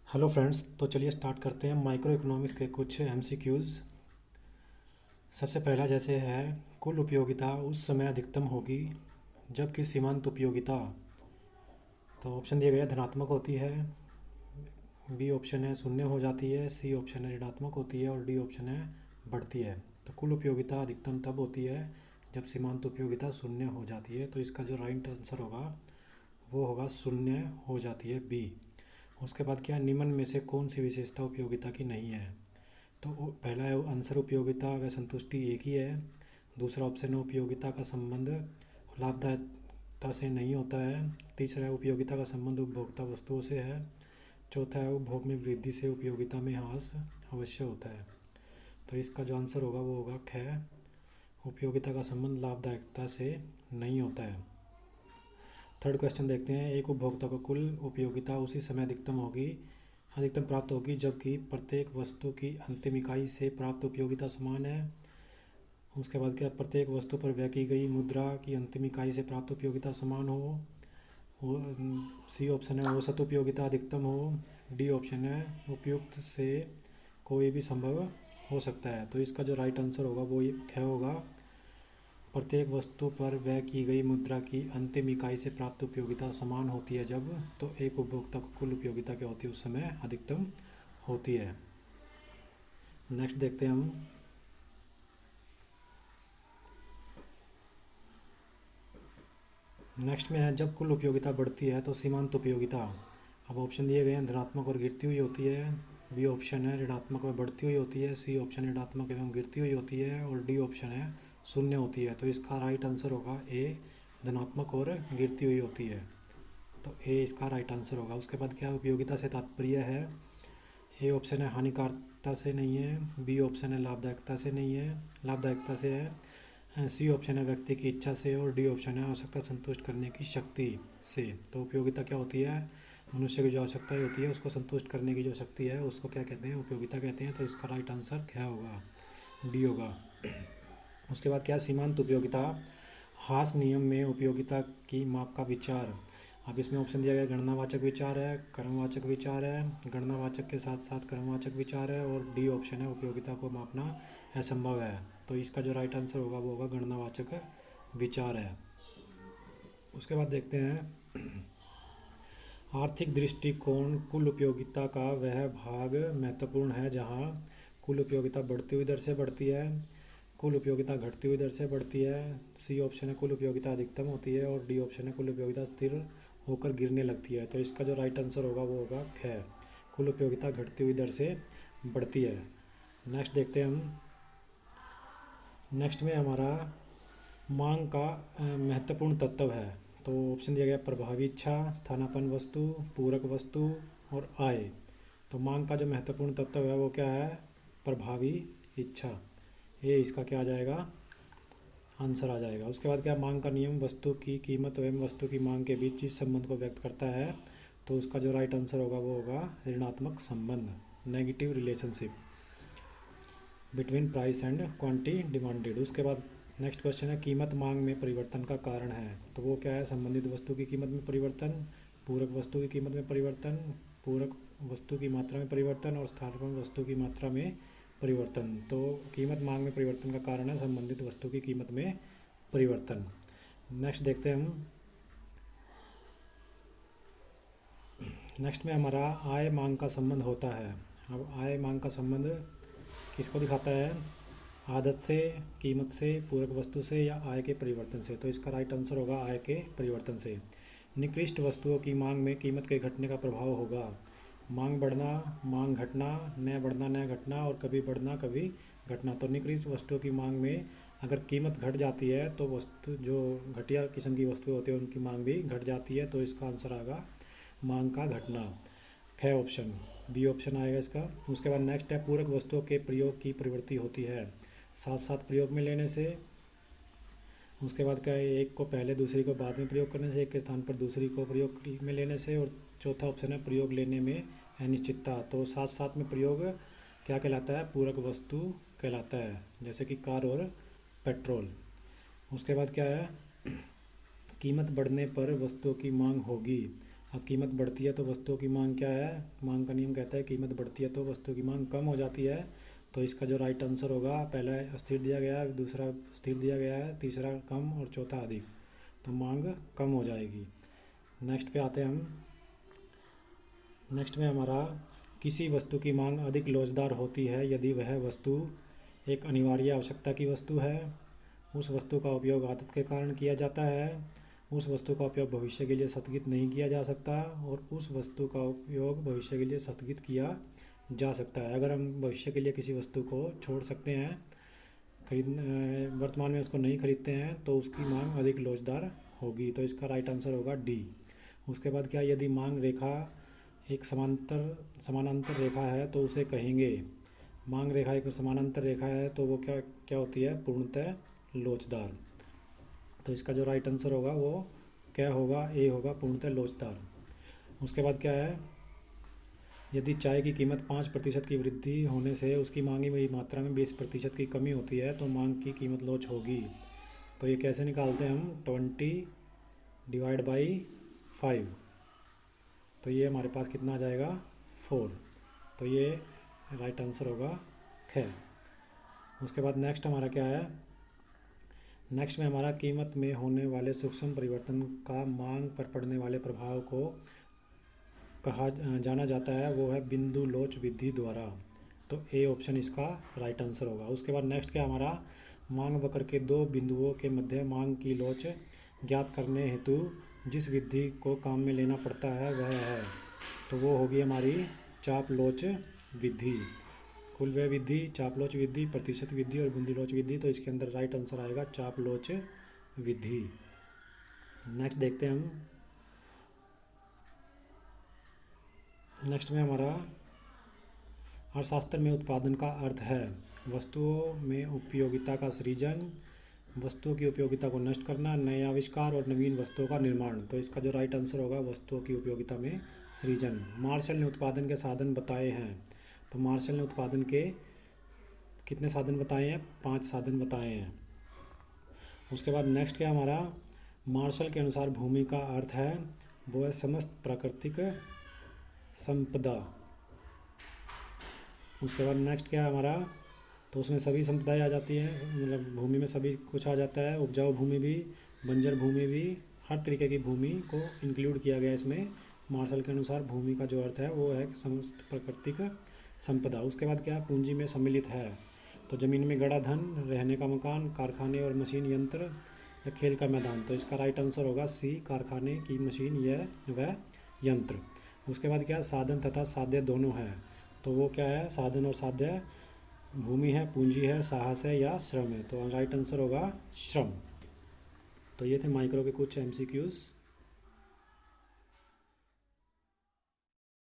Hello friends, तो चलिए start करते हैं माइक्रो इकोनॉमिक्स के कुछ एमसीक्यूज़। सबसे पहला जैसे है, कुल उपयोगिता उस समय अधिकतम होगी जबकि सीमांत उपयोगिता, तो ऑप्शन दिए गए धनात्मक होती है, बी ऑप्शन है शून्य हो जाती है, सी ऑप्शन है ऋणात्मक होती है और डी ऑप्शन है बढ़ती है। तो कुल उपयोगिता अधिकतम तब होती है जब सीमांत उपयोगिता शून्य हो जाती है, तो इसका जो राइट आंसर होगा वो होगा शून्य हो जाती है, बी। उसके बाद क्या, निम्न में से कौन सी विशेषता उपयोगिता की नहीं है? तो पहला है आंसर उपयोगिता व संतुष्टि एक ही है। दूसरा ऑप्शन है उपयोगिता का संबंध लाभदायकता से नहीं होता है। तीसरा है उपयोगिता का संबंध उपभोक्ता वस्तुओं से है। चौथा है उपभोग में वृद्धि से उपयोगिता में ह्रास अवश्य होता है। तो इसका जो आंसर होगा वो होगा ख, उपयोगिता का संबंध लाभदायकता से नहीं होता है। थर्ड क्वेश्चन देखते हैं, एक उपभोक्ता को कुल उपयोगिता उसी समय अधिकतम प्राप्त होगी जबकि प्रत्येक वस्तु की अंतिम इकाई से प्राप्त उपयोगिता समान है। उसके बाद क्या, प्रत्येक वस्तु पर व्यय की गई मुद्रा की अंतिम इकाई से प्राप्त उपयोगिता समान हो। सी ऑप्शन है औसत उपयोगिता अधिकतम हो। डी ऑप्शन है उपयुक्त से कोई भी संभव हो सकता है। तो इसका जो राइट आंसर होगा वो ख होगा, प्रत्येक वस्तु पर व्यय की गई मुद्रा की अंतिम इकाई से प्राप्त उपयोगिता समान होती है जब, तो एक उपभोक्ता को कुल उपयोगिता क्या होती है उस समय अधिकतम होती है। नेक्स्ट देखते हैं हम, नेक्स्ट में है जब कुल उपयोगिता बढ़ती है तो सीमांत उपयोगिता। अब ऑप्शन दिए गए हैं धनात्मक और गिरती हुई होती है। बी ऑप्शन है ऋणात्मक और बढ़ती हुई होती है। सी ऑप्शन ऋणात्मक एवं गिरती हुई होती है और डी ऑप्शन है शून्य होती है। तो इसका राइट आंसर होगा ए, धनात्मक और गिरती हुई होती है। तो ए इसका राइट आंसर होगा। उसके बाद क्या, उपयोगिता से तात्पर्य है, ए ऑप्शन है हानिकारकता से नहीं है, बी ऑप्शन है लाभदायकता से है, सी ऑप्शन है व्यक्ति की इच्छा से और डी ऑप्शन है आवश्यकता संतुष्ट करने की शक्ति से। तो उपयोगिता क्या होती है, मनुष्य की जो आवश्यकता होती है उसको संतुष्ट करने की जो शक्ति है उसको क्या कहते हैं, उपयोगिता कहते हैं। तो इसका राइट आंसर क्या होगा, डी होगा। उसके बाद क्या, सीमांत उपयोगिता, हास नियम में उपयोगिता की माप का विचार। अब इसमें ऑप्शन दिया गया गणनावाचक विचार है, कर्मवाचक विचार है, गणनावाचक के साथ साथ कर्मवाचक विचार है और डी ऑप्शन है उपयोगिता को मापना असंभव है। तो इसका जो राइट आंसर होगा वो होगा गणनावाचक विचार है। उसके बाद देखते हैं, आर्थिक दृष्टिकोण कुल उपयोगिता का वह भाग महत्वपूर्ण है जहाँ कुल उपयोगिता बढ़ती हुई दर से बढ़ती है, कुल उपयोगिता घटती हुई दर से बढ़ती है। सी ऑप्शन है कुल उपयोगिता अधिकतम होती है और डी ऑप्शन है कुल उपयोगिता स्थिर होकर गिरने लगती है। तो इसका जो राइट आंसर होगा वो होगा ख, कुल उपयोगिता घटती हुई दर से बढ़ती है। नेक्स्ट देखते हैं हम, नेक्स्ट में हमारा मांग का महत्वपूर्ण तत्व है। तो ऑप्शन दिया गया प्रभावी इच्छा, स्थानापन्न वस्तु, पूरक वस्तु और आय। तो मांग का जो महत्वपूर्ण तत्व है वो क्या है, प्रभावी इच्छा। ये इसका क्या आ जाएगा, आंसर आ जाएगा। उसके बाद क्या, मांग का नियम वस्तु की कीमत एवं वस्तु की मांग के बीच जिस संबंध को व्यक्त करता है, तो उसका जो राइट आंसर होगा वो होगा ऋणात्मक संबंध, negative relationship between price and quantity demanded. उसके बाद नेक्स्ट क्वेश्चन है, कीमत मांग में परिवर्तन का कारण है। तो वो क्या है, संबंधित वस्तु की कीमत में परिवर्तन, पूरक वस्तु की कीमत में परिवर्तन, पूरक वस्तु की मात्रा में परिवर्तन और स्थानापन्न वस्तु की मात्रा में परिवर्तन। तो कीमत मांग में परिवर्तन का कारण है संबंधित वस्तु की कीमत में परिवर्तन। नेक्स्ट देखते हैं हम, नेक्स्ट में हमारा आय मांग का संबंध होता है। अब आय मांग का संबंध किसको दिखाता है, आदत से, कीमत से, पूरक वस्तु से या आय के परिवर्तन से। तो इसका राइट आंसर होगा आय के परिवर्तन से। निकृष्ट वस्तुओं की मांग में कीमत के घटने का प्रभाव होगा, मांग बढ़ना, मांग घटना, न बढ़ना न घटना और कभी बढ़ना कभी घटना। तो निकृष्ट वस्तुओं की मांग में अगर कीमत घट जाती है तो वस्तु जो घटिया किस्म की वस्तुएं होती है उनकी मांग भी घट जाती है। तो इसका आंसर आएगा मांग का घटना, ख ऑप्शन, बी ऑप्शन आएगा इसका। उसके बाद नेक्स्ट है, पूरक वस्तुओं के प्रयोग की प्रवृत्ति होती है साथ साथ प्रयोग में लेने से। उसके बाद क्या है, एक को पहले दूसरी को बाद में प्रयोग करने से, एक के स्थान पर दूसरी को प्रयोग में लेने से। और चौथा ऑप्शन है प्रयोग लेने में अनिश्चितता। तो साथ साथ में प्रयोग क्या कहलाता है, पूरक वस्तु कहलाता है, जैसे कि कार और पेट्रोल। उसके बाद क्या है, कीमत बढ़ने पर वस्तुओं की मांग होगी, अब कीमत बढ़ती है तो वस्तुओं की मांग क्या है, मांग का नियम कहता है कीमत बढ़ती है तो वस्तुओं की मांग कम हो जाती है। तो इसका जो राइट आंसर होगा, पहला स्थिर दिया गया है, दूसरा स्थिर दिया गया है, तीसरा कम और चौथा अधिक, तो मांग कम हो जाएगी। नेक्स्ट पे आते हैं हम। नेक्स्ट में हमारा, किसी वस्तु की मांग अधिक लोचदार होती है यदि वह वस्तु एक अनिवार्य आवश्यकता की वस्तु है, उस वस्तु का उपयोग आदत के कारण किया जाता है, उस वस्तु का उपयोग भविष्य के लिए स्थगित नहीं किया जा सकता, और उस वस्तु का उपयोग भविष्य के लिए स्थगित किया जा सकता है। अगर हम भविष्य के लिए किसी वस्तु को छोड़ सकते हैं, वर्तमान में उसको नहीं खरीदते हैं, तो उसकी मांग अधिक लोचदार होगी। तो इसका राइट आंसर होगा डी। उसके बाद क्या, यदि मांग रेखा एक समानांतर रेखा है तो उसे कहेंगे, मांग रेखा एक समानांतर रेखा है तो वो क्या क्या होती है, पूर्णतः लोचदार। तो इसका जो राइट आंसर होगा वो क्या होगा, ए होगा, पूर्णतः लोचदार। उसके बाद क्या है, यदि चाय की कीमत 5% की वृद्धि होने से उसकी मांगी हुई मात्रा में 20% की कमी होती है तो मांग की कीमत लोच होगी। तो ये कैसे निकालते हैं हम, 20/5, तो ये हमारे पास कितना आ जाएगा, 4। तो ये राइट आंसर होगा ख। उसके बाद नेक्स्ट हमारा क्या है, नेक्स्ट में हमारा कीमत में होने वाले सूक्ष्म परिवर्तन का मांग पर पड़ने वाले प्रभाव को कहा जाना जाता है, वो है बिंदु लोच विधि द्वारा। तो ए ऑप्शन इसका राइट आंसर होगा। उसके बाद नेक्स्ट क्या हमारा, मांग वक्र के दो बिंदुओं के मध्य मांग की लोच ज्ञात करने हेतु जिस विधि को काम में लेना पड़ता है वह है, तो वो होगी हमारी चाप लोच विधि। कुल व्यय विधि, चाप लोच विधि, प्रतिशत विधि और बूंदी लोच विधि। तो इसके अंदर राइट आंसर आएगा चाप लोच विधि। नेक्स्ट देखते हैं हम। नेक्स्ट में हमारा, अर्थशास्त्र में उत्पादन का अर्थ है वस्तुओं में उपयोगिता का सृजन, वस्तुओं की उपयोगिता को नष्ट करना, नए आविष्कार और नवीन वस्तुओं का निर्माण। तो इसका जो राइट आंसर होगा, वस्तुओं की उपयोगिता में सृजन। मार्शल ने उत्पादन के साधन बताए हैं, तो मार्शल ने उत्पादन के कितने साधन बताए हैं, 5 साधन बताए हैं। उसके बाद नेक्स्ट क्या हमारा, मार्शल के अनुसार भूमि का अर्थ है वो है समस्त प्राकृतिक संपदा। उसके बाद नेक्स्ट क्या है हमारा, तो उसमें सभी संपदाएं आ जाती हैं, मतलब भूमि में सभी कुछ आ जाता है, उपजाऊ भूमि भी, बंजर भूमि भी, हर तरीके की भूमि को इंक्लूड किया गया इसमें। मार्शल के अनुसार भूमि का जो अर्थ है वो है समस्त प्राकृतिक संपदा। उसके बाद क्या, पूंजी में सम्मिलित है, तो ज़मीन में गड़ा धन, रहने का मकान, कारखाने और मशीन यंत्र या खेल का मैदान। तो इसका राइट आंसर होगा सी, कारखाने की मशीन या वह यंत्र। उसके बाद क्या, साधन तथा साध्य दोनों है, तो वो क्या है, साधन और साध्य, भूमि है, पूंजी है, साहस है या श्रम है। तो राइट आंसर होगा श्रम। तो ये थे माइक्रो के कुछ MCQs।